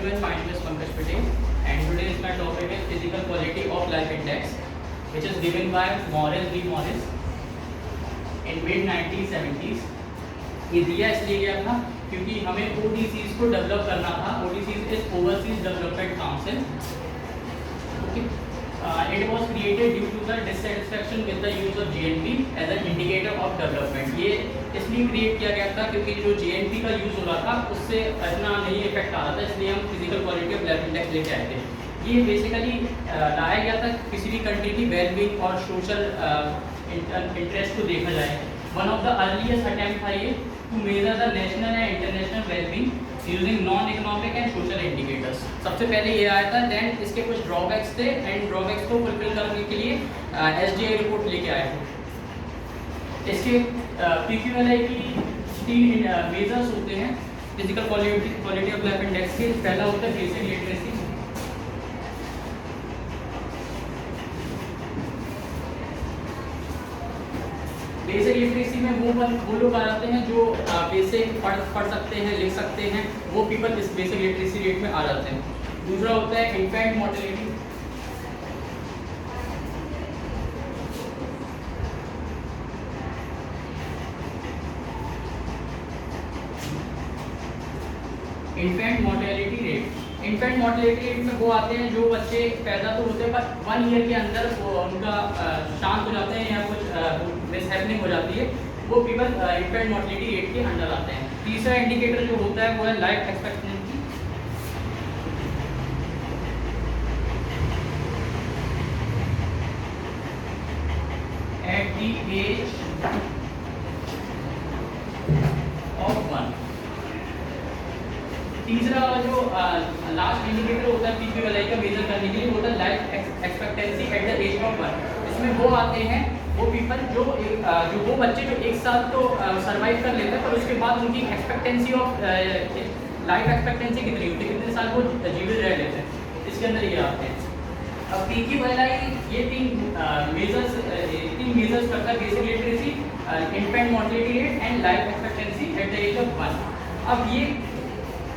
everyone, my name is Pankaj Patel and today's my topic is physical quality of life index, which is given by Morris V. Morris in mid 1970s. ये दिया इसलिए गया था क्योंकि हमें ODCs को develop करना था. ODCs is Overseas Development Council. Okay. It was created due to the dissatisfaction with the use of GNP as an indicator of development. ये इसलिए क्रिएट किया गया था क्योंकि जो GNP का यूज़ हो रहा था उससे इतना नहीं इफेक्ट आ रहा था, इसलिए हम physical quality of life index लेके आए थे. ये बेसिकली लाया गया था किसी भी कंट्री की वेलबींग और सोशल इंटरेस्ट को देखा जाए. One of the earliest attempt था ये to measure the national and international wellbeing using non economic and social indicators. सबसे पहले ये आया था. देन इसके कुछ ड्रॉबैक्स थे एंड ड्रॉबैक्स को फुलफिल करने के लिए SDI रिपोर्ट लेके आए थे. इसके PQLI की 3 मेजर्स होते हैं physical quality of life index के. पहला होता है बेसिक लिटरेसी. बेसिक लिटरेसी में वो लोग आ जाते हैं जो बेसिक पढ़ सकते हैं, लिख सकते हैं. वो पीपल इस बेसिक लिटरेसी रेट में आ जाते हैं. दूसरा होता है infant mortality. Infant mortality rate. Infant mortality rate में वो आते हैं जो बच्चे पैदा तो होते हैं पर 1 ईयर के अंदर उनका शांत हो जाते हैं या कुछ मिसहैपनिंग हो जाती है. वो पीपल इन्फेंट मोर्टेलिटी रेट के अंडर आते हैं. तीसरा इंडिकेटर जो होता है वो है life expectancy. At the age of 1. तीसरा जो लास्ट इंडिकेटर होता है PQLI का मेजर करने के लिए होता है life expectancy at the age of 1. इसमें वो आते हैं वो पीपल जो वो बच्चे जो 1 साल तो सरवाइव कर लेते हैं पर उसके बाद उनकी एक्सपेक्टेंसी ऑफ लाइफ एक्सपेक्टेंसी कितनी होती है, कितने साल वो जीवित रह लेते हैं. इसके अंदर ये आते हैं. अब PQLI ये 3 मेजर्स करता है basic literacy, infant mortality rate and life expectancy at the age of 1. अब ये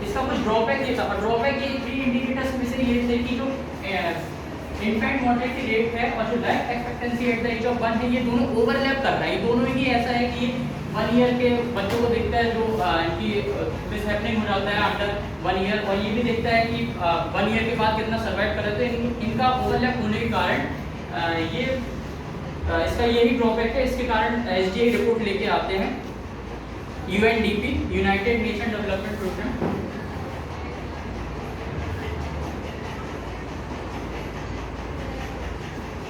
इसका कुछ ड्रॉबैक ये था. ड्रॉबैक ये 3 इंडिकेटर्स में से ये थे कि जो इन्फेंट मोर्टेलिटी रेट है और जो life expectancy at the age of 1 है ये दोनों ओवरलैप कर रहा है. ये दोनों ही ऐसा है कि 1 ईयर के बच्चों को देखता है जो इनकी मिसहैपनिंग हो जाता है अंडर 1 ईयर, और ये भी देखता है कि 1 ईयर के बाद कितना सर्वाइव कर रहे थे. इनका ओवरलैप होने के कारण ये इसका यही ड्रॉबैक है. इसके कारण SDI रिपोर्ट लेके आते हैं. UNDP united nation development programme.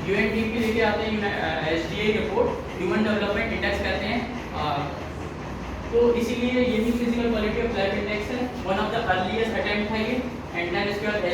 UNDP लेके आते हैं SDI report, human development index कहते हैं. तो इसीलिए ये भी physical quality of life index है. One of the earliest attempt है ये. एंड देन इसके बाद